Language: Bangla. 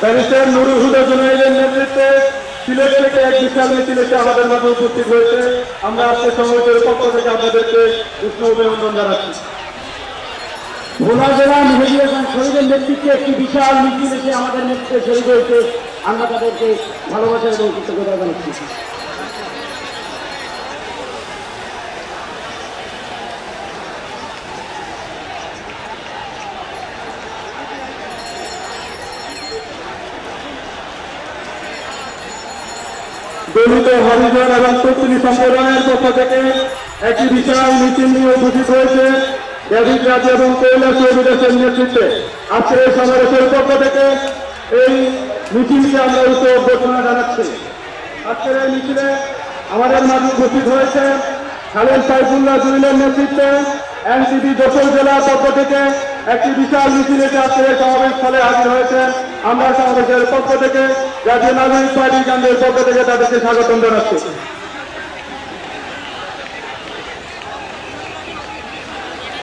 ব্যারিস্টার নুরুল হুদা জুনাইদের নেতৃত্বে সিলেট থেকে এক বিশাল মিছিল এসে আমাদের মাঝে উপস্থিত হয়েছে। আমরা আজকে সমাবেশের পক্ষ থেকে আপনাদেরকে উষ্ণ অভিনন্দন জানাচ্ছি। ভোলা জেলা মেহেদী হাসান শহীদের নেতৃত্বে একটি বিশাল মিছিল এসে আমাদের নেতৃত্বে শহীদ হয়েছে। আমরা তাদেরকে ভালোবাসা এবং কৃতজ্ঞতা জানাচ্ছি। দলিত হরিজন এবং তফসিলি সম্প্রদায়ের পক্ষ থেকে একটি বিশাল মিছিল নিয়ে উপস্থিত হয়েছে ডেভিড রাজ এবং কৈলাস চৌধুরীর নেতৃত্বে। আজকের এই সমাবেশের পক্ষ থেকে এই মিছিলকে আমরা উচ্চ অভ্যর্থনা জানাচ্ছি। আজকের এই মিছিলে আমাদের মাঝে উপস্থিত হয়েছে খালেদ সাইফুল্লাহ জুয়েলের নেতৃত্বে এনসিপি যশোর জেলার পক্ষ থেকে একটি বিশাল মিছিলে আজকের এই সমাবেশ স্থলে হাজির হয়েছেন। আমরা সমাবেশের পক্ষ থেকে জাতীয় নাগরিক পার্টি কেন্দ্রের পক্ষ থেকে তাদেরকে স্বাগতম জানাচ্ছি।